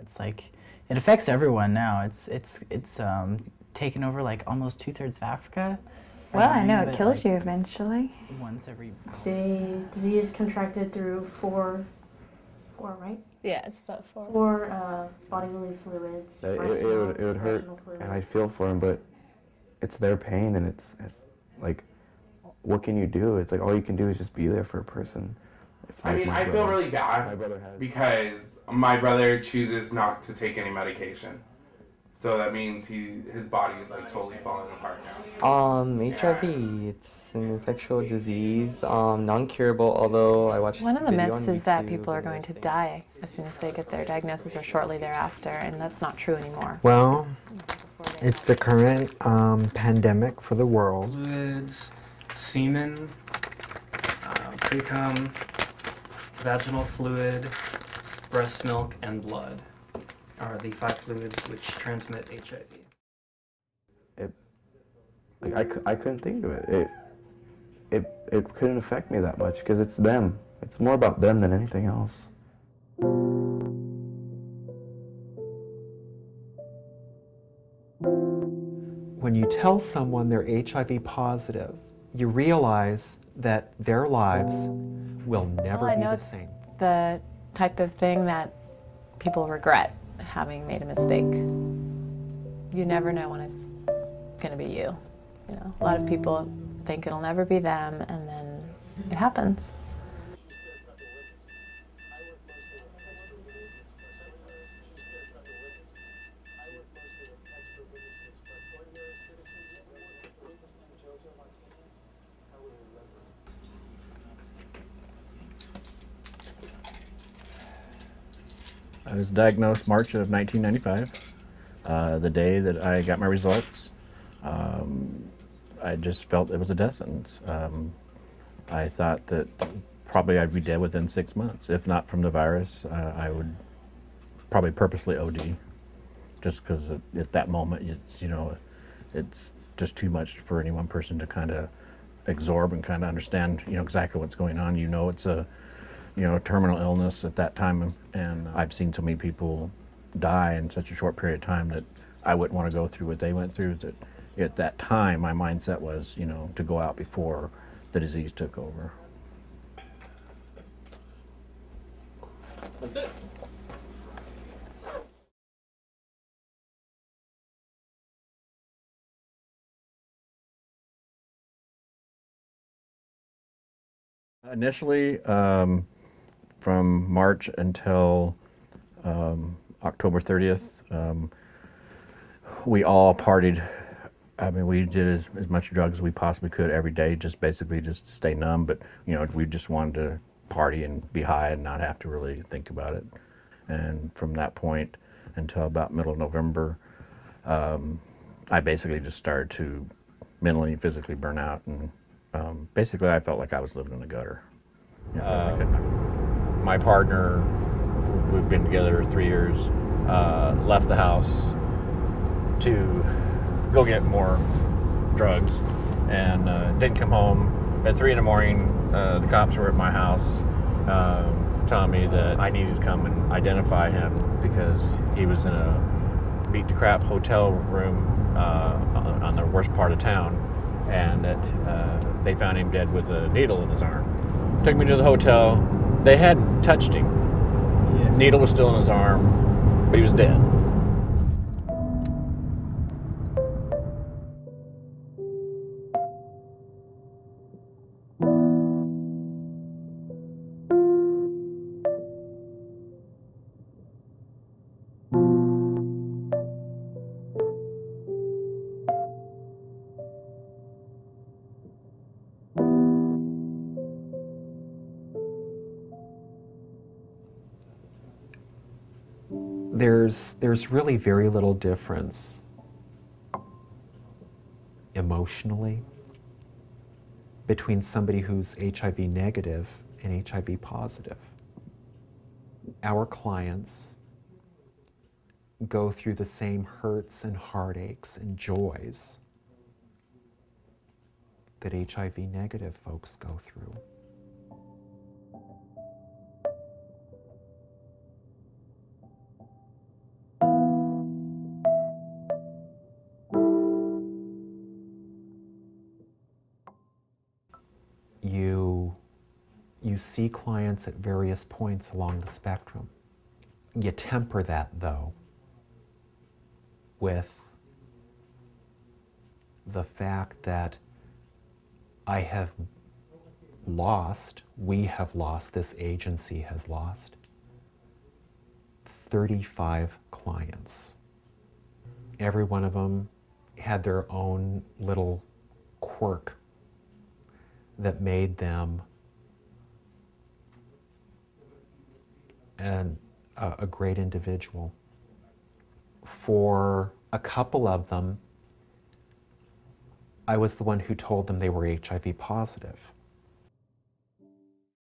It's like, it affects everyone now. It's taken over like almost 2/3 of Africa. Well, I know it kills you eventually. Once every. It's a disease contracted through four, right? Yeah, it's about 4. 4 bodily fluids. It would hurt, and I feel for them, but it's their pain, and it's like, what can you do? It's like all you can do is just be there for a person. I mean, I feel really bad because my brother chooses not to take any medication. So that means his body is like totally falling apart now. HIV, it's an infectious disease, non-curable, although I watched One of the video myths on is that YouTube people are and going to they're saying- die as soon as they get their diagnosis or shortly thereafter, and that's not true anymore. Well, it's the current pandemic for the world. Fluids, semen, pre-cum, vaginal fluid, breast milk, and blood are the 5 fluids which transmit HIV. I couldn't think of it. It couldn't affect me that much because it's them. It's more about them than anything else. When you tell someone they're HIV positive, you realize that their lives will never Well, I be know the it's same. the type of thing that people regret having made a mistake. You never know when it's going to be you. You know, a lot of people think it'll never be them, and then it happens. I was diagnosed March of 1995, the day that I got my results. I just felt it was a death sentence. I thought that probably I'd be dead within 6 months. If not from the virus, I would probably purposely OD, just because at that moment, it's just too much for any one person to kind of absorb and kind of understand, exactly what's going on. It's a terminal illness at that time, and I've seen so many people die in such a short period of time that I wouldn't want to go through what they went through. That at that time, my mindset was, to go out before the disease took over. That's it. Initially, from March until October 30th, we all partied. I mean, we did as much drugs as we possibly could every day, basically just to stay numb. But we just wanted to party and be high and not have to really think about it. And from that point until about middle of November, I basically just started to mentally and physically burn out, and basically I felt like I was living in the gutter. My partner, we've been together 3 years, left the house to go get more drugs, and didn't come home. At 3 in the morning, the cops were at my house telling me that I needed to come and identify him because he was in a beat to crap hotel room on the worst part of town, and that they found him dead with a needle in his arm. Took me to the hotel. They hadn't touched him. Yeah. Needle was still in his arm, but he was dead. There's really very little difference emotionally between somebody who's HIV negative and HIV positive. Our clients go through the same hurts and heartaches and joys that HIV negative folks go through. you see clients at various points along the spectrum. You temper that, though, with the fact that I have lost, we have lost, this agency has lost 35 clients. Every one of them had their own little quirk that made them a great individual. For a couple of them, I was the one who told them they were HIV positive.